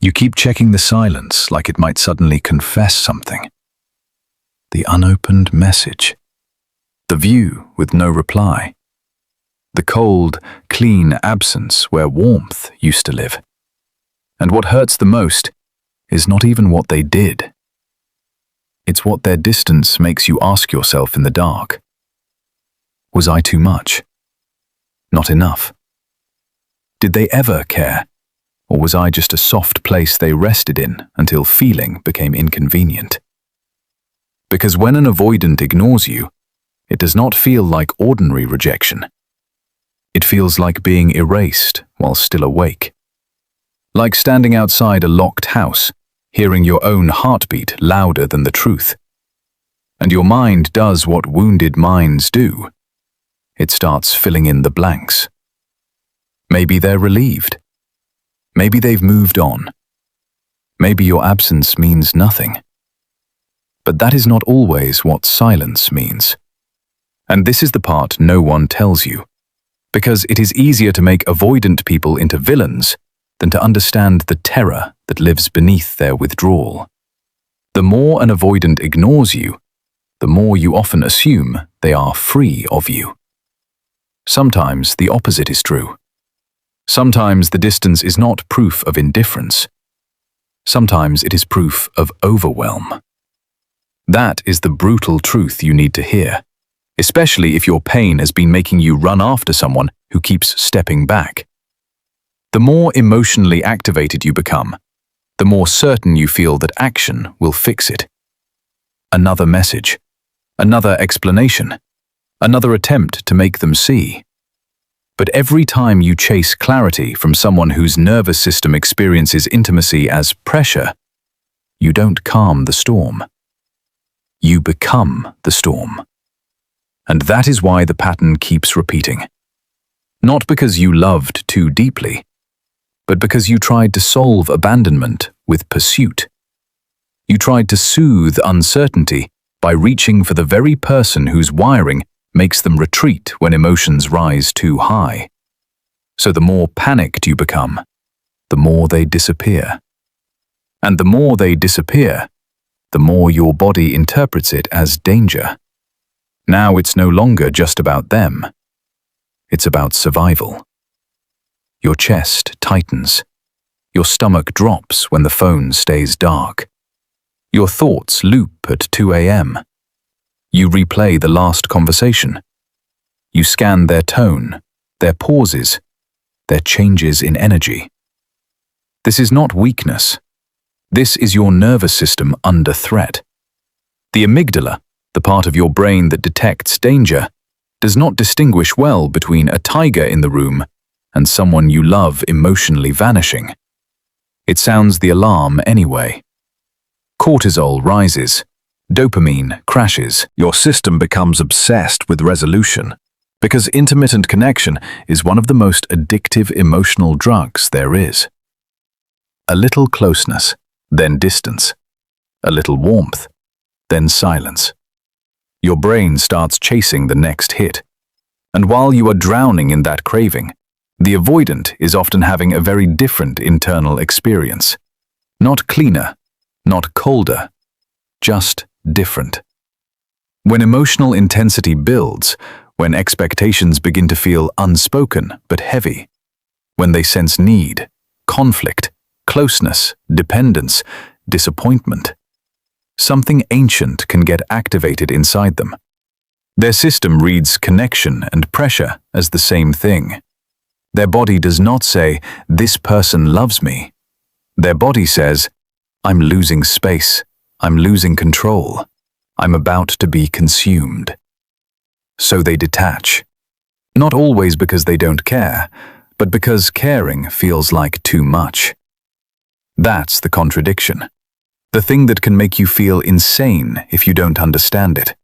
You keep checking the silence like it might suddenly confess something. The unopened message. The view with no reply. The cold, clean absence where warmth used to live. And what hurts the most is not even what they did. It's what their distance makes you ask yourself in the dark. Was I too much? Not enough? Did they ever care? Or was I just a soft place they rested in until feeling became inconvenient? Because when an avoidant ignores you, it does not feel like ordinary rejection. It feels like being erased while still awake. Like standing outside a locked house, hearing your own heartbeat louder than the truth. And your mind does what wounded minds do. It starts filling in the blanks. Maybe they're relieved. Maybe they've moved on. Maybe your absence means nothing. But that is not always what silence means. And this is the part no one tells you, because it is easier to make avoidant people into villains than to understand the terror that lives beneath their withdrawal. The more an avoidant ignores you, the more you often assume they are free of you. Sometimes the opposite is true. Sometimes the distance is not proof of indifference. Sometimes it is proof of overwhelm. That is the brutal truth you need to hear, especially if your pain has been making you run after someone who keeps stepping back. The more emotionally activated you become, the more certain you feel that action will fix it. Another message, another explanation, another attempt to make them see. But every time you chase clarity from someone whose nervous system experiences intimacy as pressure, you don't calm the storm. You become the storm. And that is why the pattern keeps repeating. Not because you loved too deeply, but because you tried to solve abandonment with pursuit. You tried to soothe uncertainty by reaching for the very person whose wiring makes them retreat when emotions rise too high. So the more panicked you become, the more they disappear. And the more they disappear, the more your body interprets it as danger. Now it's no longer just about them. It's about survival. Your chest tightens. Your stomach drops when the phone stays dark. Your thoughts loop at 2 a.m. You replay the last conversation. You scan their tone, their pauses, their changes in energy. This is not weakness. This is your nervous system under threat. The amygdala, the part of your brain that detects danger, does not distinguish well between a tiger in the room and someone you love emotionally vanishing. It sounds the alarm anyway. Cortisol rises. Dopamine crashes. Your system becomes obsessed with resolution, because intermittent connection is one of the most addictive emotional drugs there is. A little closeness, then distance. A little warmth, then silence. Your brain starts chasing the next hit. And while you are drowning in that craving, the avoidant is often having a very different internal experience. Not cleaner, not colder, just different. When emotional intensity builds, when expectations begin to feel unspoken but heavy, when they sense need, conflict, closeness, dependence, disappointment, something ancient can get activated inside them. Their system reads connection and pressure as the same thing. Their body does not say, "This person loves me." Their body says, "I'm losing space. I'm losing control. I'm about to be consumed." So they detach. Not always because they don't care, but because caring feels like too much. That's the contradiction. The thing that can make you feel insane if you don't understand it.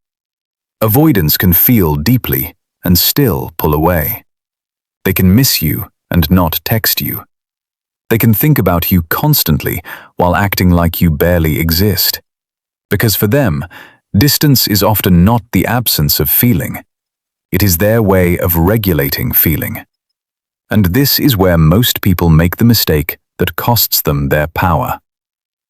Avoidance can feel deeply and still pull away. They can miss you and not text you. They can think about you constantly while acting like you barely exist. Because for them, distance is often not the absence of feeling. It is their way of regulating feeling. And this is where most people make the mistake that costs them their power.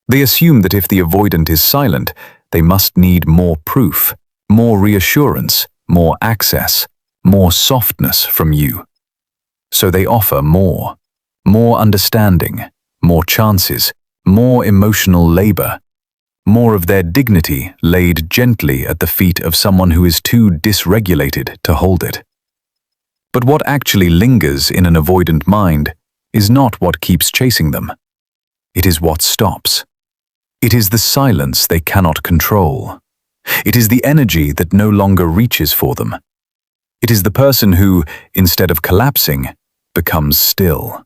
They assume that if the avoidant is silent, they must need more proof, more reassurance, more access, more softness from you. So they offer more understanding, more chances, more emotional labor, more of their dignity laid gently at the feet of someone who is too dysregulated to hold it. But what actually lingers in an avoidant mind is not what keeps chasing them. It is what stops. It is the silence they cannot control. It is the energy that no longer reaches for them. It is the person who, instead of collapsing, becomes still.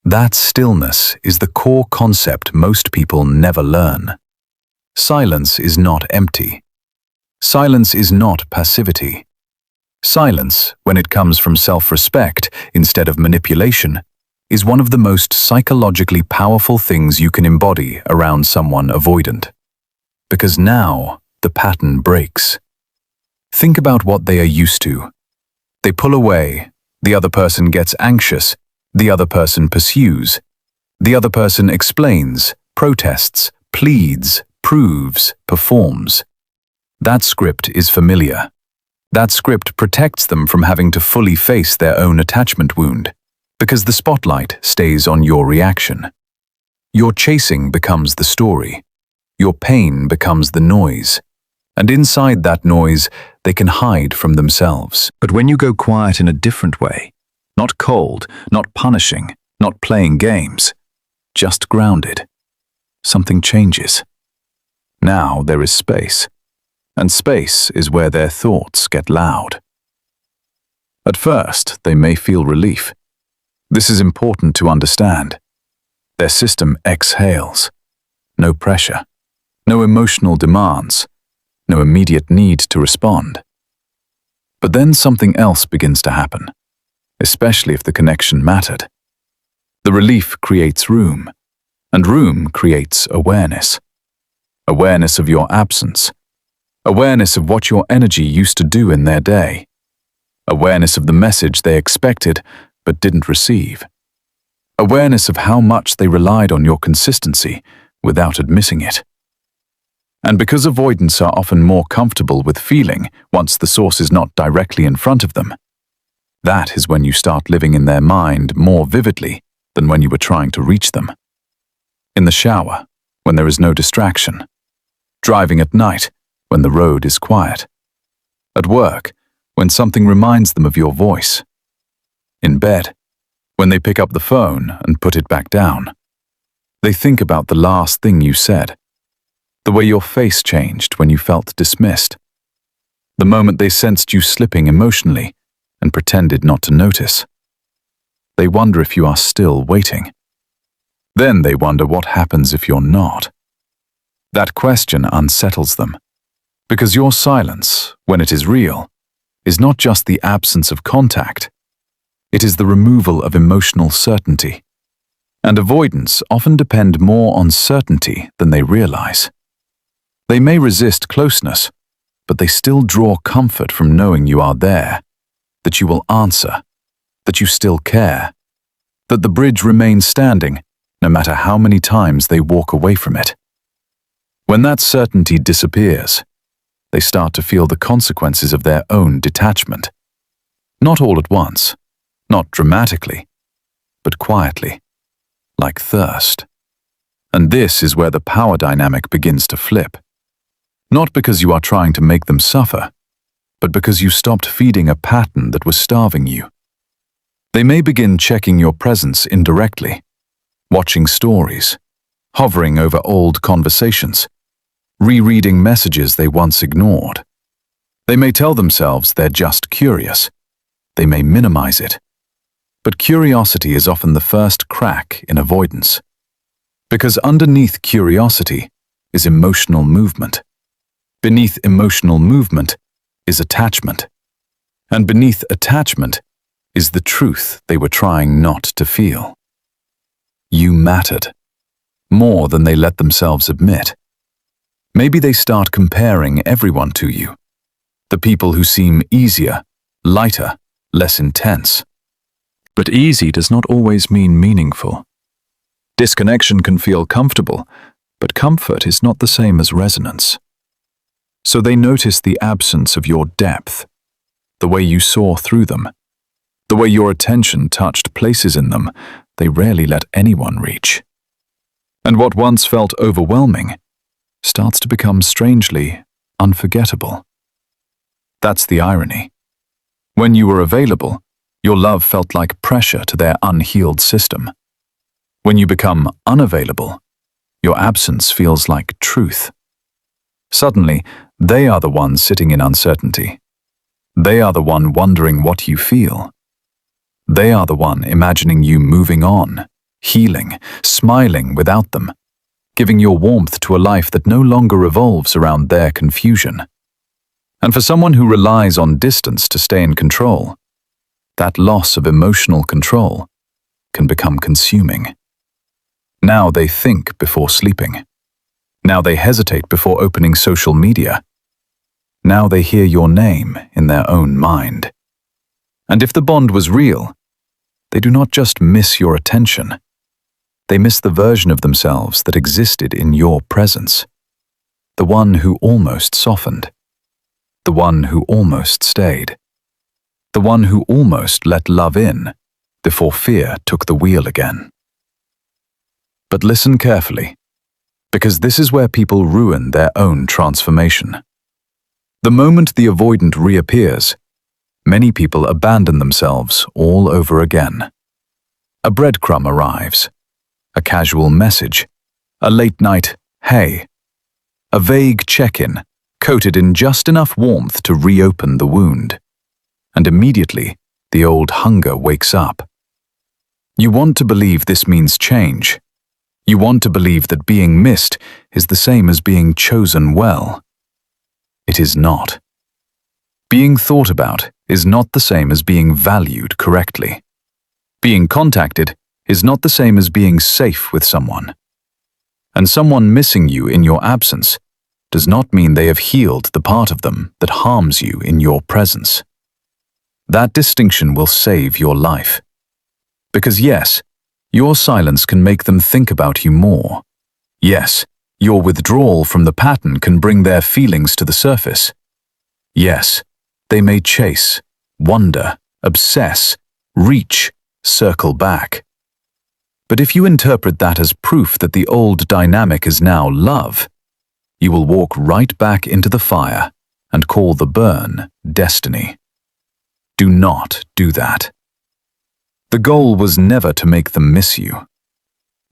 That stillness is the core concept most people never learn. Silence is not empty. Silence is not passivity. Silence, when it comes from self-respect instead of manipulation, is one of the most psychologically powerful things you can embody around someone avoidant. Because now, the pattern breaks. Think about what they are used to. They pull away, the other person gets anxious, the other person pursues, the other person explains, protests, pleads, proves, performs. That script is familiar. That script protects them from having to fully face their own attachment wound, because the spotlight stays on your reaction. Your chasing becomes the story. Your pain becomes the noise. And inside that noise, they can hide from themselves. But when you go quiet in a different way, not cold, not punishing, not playing games, just grounded, something changes. Now there is space. And space is where their thoughts get loud. At first, they may feel relief. This is important to understand. Their system exhales. No pressure, no emotional demands, no immediate need to respond. But then something else begins to happen, especially if the connection mattered. The relief creates room, and room creates awareness. Awareness of your absence. Awareness of what your energy used to do in their day. Awareness of the message they expected but didn't receive. Awareness of how much they relied on your consistency without admitting it. And because avoidants are often more comfortable with feeling once the source is not directly in front of them, that is when you start living in their mind more vividly than when you were trying to reach them. In the shower, when there is no distraction. Driving at night, when the road is quiet. At work, when something reminds them of your voice. In bed, when they pick up the phone and put it back down. They think about the last thing you said. The way your face changed when you felt dismissed. The moment they sensed you slipping emotionally and pretended not to notice. They wonder if you are still waiting. Then they wonder what happens if you're not. That question unsettles them. Because your silence, when it is real, is not just the absence of contact. It is the removal of emotional certainty. And avoidants often depend more on certainty than they realize. They may resist closeness, but they still draw comfort from knowing you are there, that you will answer, that you still care, that the bridge remains standing no matter how many times they walk away from it. When that certainty disappears, they start to feel the consequences of their own detachment. Not all at once, not dramatically, but quietly, like thirst. And this is where the power dynamic begins to flip. Not because you are trying to make them suffer, but because you stopped feeding a pattern that was starving you. They may begin checking your presence indirectly, watching stories, hovering over old conversations, rereading messages they once ignored. They may tell themselves they're just curious. They may minimize it. But curiosity is often the first crack in avoidance. Because underneath curiosity is emotional movement. Beneath emotional movement is attachment. And beneath attachment is the truth they were trying not to feel. You mattered, more than they let themselves admit. Maybe they start comparing everyone to you, the people who seem easier, lighter, less intense. But easy does not always mean meaningful. Disconnection can feel comfortable, but comfort is not the same as resonance. So they notice the absence of your depth, the way you saw through them, the way your attention touched places in them they rarely let anyone reach. And what once felt overwhelming starts to become strangely unforgettable. That's the irony. When you were available, your love felt like pressure to their unhealed system. When you become unavailable, your absence feels like truth. Suddenly, they are the ones sitting in uncertainty. They are the one wondering what you feel. They are the one imagining you moving on, healing, smiling without them, giving your warmth to a life that no longer revolves around their confusion. And for someone who relies on distance to stay in control, that loss of emotional control can become consuming. Now they think before sleeping. Now they hesitate before opening social media. Now they hear your name in their own mind. And if the bond was real, they do not just miss your attention. They miss the version of themselves that existed in your presence. The one who almost softened. The one who almost stayed. The one who almost let love in before fear took the wheel again. But listen carefully, because this is where people ruin their own transformation. The moment the avoidant reappears, many people abandon themselves all over again. A breadcrumb arrives, a casual message, a late-night "hey," a vague check-in coated in just enough warmth to reopen the wound. And immediately, the old hunger wakes up. You want to believe this means change. You want to believe that being missed is the same as being chosen well. It is not. Being thought about is not the same as being valued correctly. Being contacted is not the same as being safe with someone. And someone missing you in your absence does not mean they have healed the part of them that harms you in your presence. That distinction will save your life. Because yes, your silence can make them think about you more. Yes, your withdrawal from the pattern can bring their feelings to the surface. Yes, they may chase, wonder, obsess, reach, circle back. But if you interpret that as proof that the old dynamic is now love, you will walk right back into the fire and call the burn destiny. Do not do that. The goal was never to make them miss you.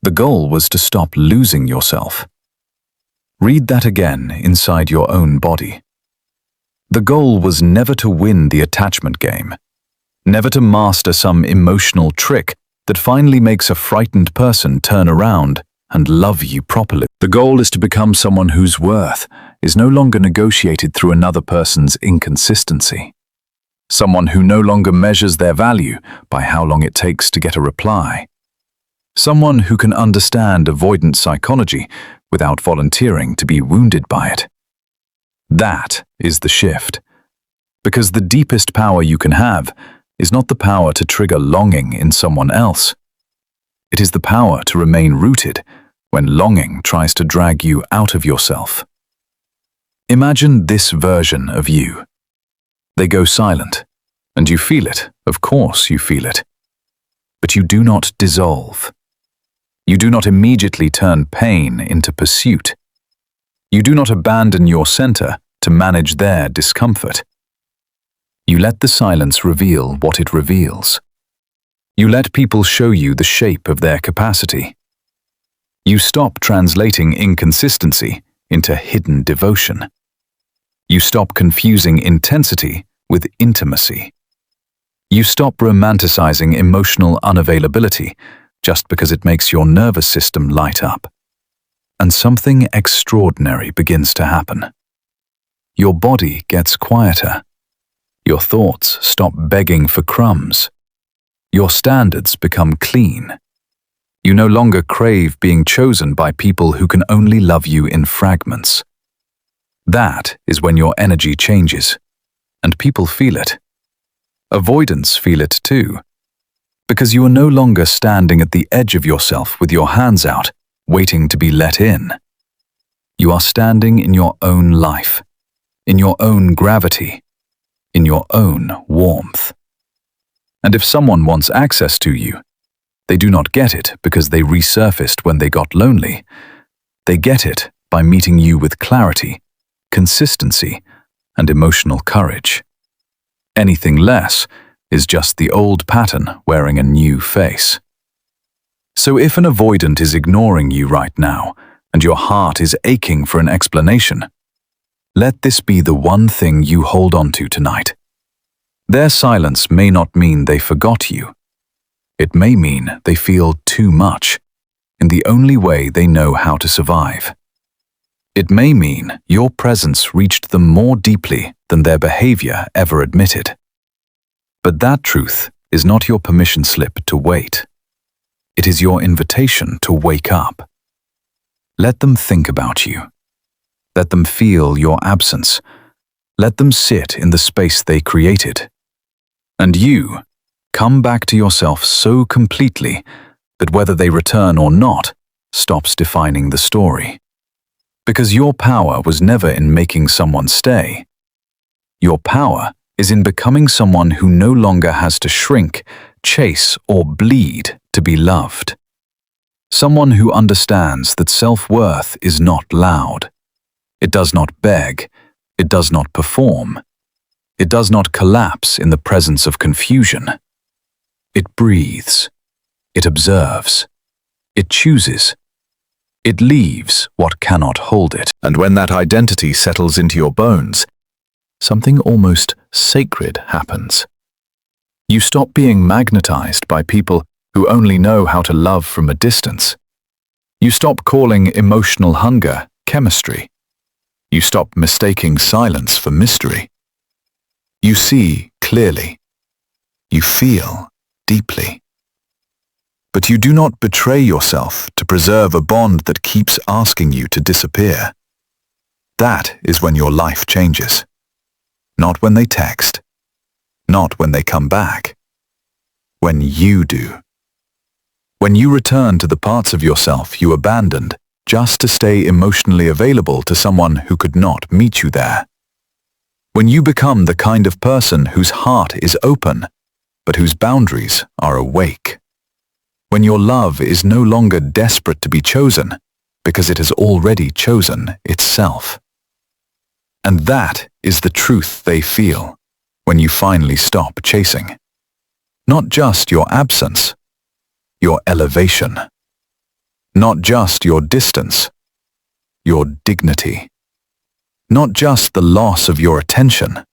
The goal was to stop losing yourself. Read that again inside your own body. The goal was never to win the attachment game, never to master some emotional trick that finally makes a frightened person turn around and love you properly. The goal is to become someone whose worth is no longer negotiated through another person's inconsistency. Someone who no longer measures their value by how long it takes to get a reply. Someone who can understand avoidant psychology without volunteering to be wounded by it. That is the shift. Because the deepest power you can have is not the power to trigger longing in someone else. It is the power to remain rooted when longing tries to drag you out of yourself. Imagine this version of you. They go silent, and you feel it, of course you feel it. But you do not dissolve. You do not immediately turn pain into pursuit. You do not abandon your center to manage their discomfort. You let the silence reveal what it reveals. You let people show you the shape of their capacity. You stop translating inconsistency into hidden devotion. You stop confusing intensity with intimacy. You stop romanticizing emotional unavailability just because it makes your nervous system light up. And something extraordinary begins to happen. Your body gets quieter. Your thoughts stop begging for crumbs. Your standards become clean. You no longer crave being chosen by people who can only love you in fragments. That is when your energy changes, and people feel it. Avoidants feel it too. Because you are no longer standing at the edge of yourself with your hands out, waiting to be let in. You are standing in your own life, in your own gravity, in your own warmth. And if someone wants access to you, they do not get it because they resurfaced when they got lonely. They get it by meeting you with clarity, consistency, and emotional courage. Anything less is just the old pattern wearing a new face. So if an avoidant is ignoring you right now, and your heart is aching for an explanation, let this be the one thing you hold on to tonight. Their silence may not mean they forgot you. It may mean they feel too much, in the only way they know how to survive. It may mean your presence reached them more deeply than their behavior ever admitted. But that truth is not your permission slip to wait. It is your invitation to wake up. Let them think about you. Let them feel your absence. Let them sit in the space they created. And you, come back to yourself so completely that whether they return or not stops defining the story. Because your power was never in making someone stay. Your power is in becoming someone who no longer has to shrink, chase, or bleed to be loved. Someone who understands that self-worth is not loud. It does not beg. It does not perform. It does not collapse in the presence of confusion. It breathes. It observes. It chooses. It leaves what cannot hold it. And when that identity settles into your bones, something almost sacred happens. You stop being magnetized by people who only know how to love from a distance. You stop calling emotional hunger chemistry. You stop mistaking silence for mystery. You see clearly. You feel deeply. But you do not betray yourself to preserve a bond that keeps asking you to disappear. That is when your life changes. Not when they text. Not when they come back. When you do. When you return to the parts of yourself you abandoned just to stay emotionally available to someone who could not meet you there. When you become the kind of person whose heart is open, but whose boundaries are awake. When your love is no longer desperate to be chosen, because it has already chosen itself. And that is the truth they feel when you finally stop chasing. Not just your absence, your elevation. Not just your distance, your dignity. Not just the loss of your attention,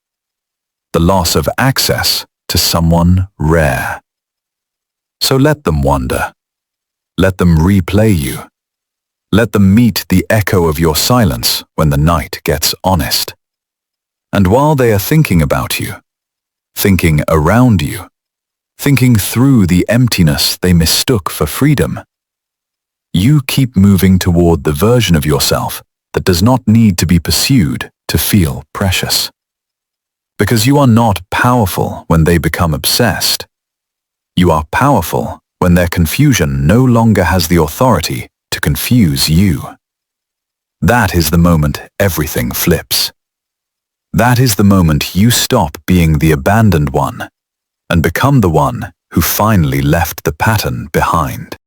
the loss of access to someone rare. So let them wander. Let them replay you. Let them meet the echo of your silence when the night gets honest. And while they are thinking about you, thinking around you, thinking through the emptiness they mistook for freedom, you keep moving toward the version of yourself that does not need to be pursued to feel precious. Because you are not powerful when they become obsessed. You are powerful when their confusion no longer has the authority to confuse you. That is the moment everything flips. That is the moment you stop being the abandoned one and become the one who finally left the pattern behind.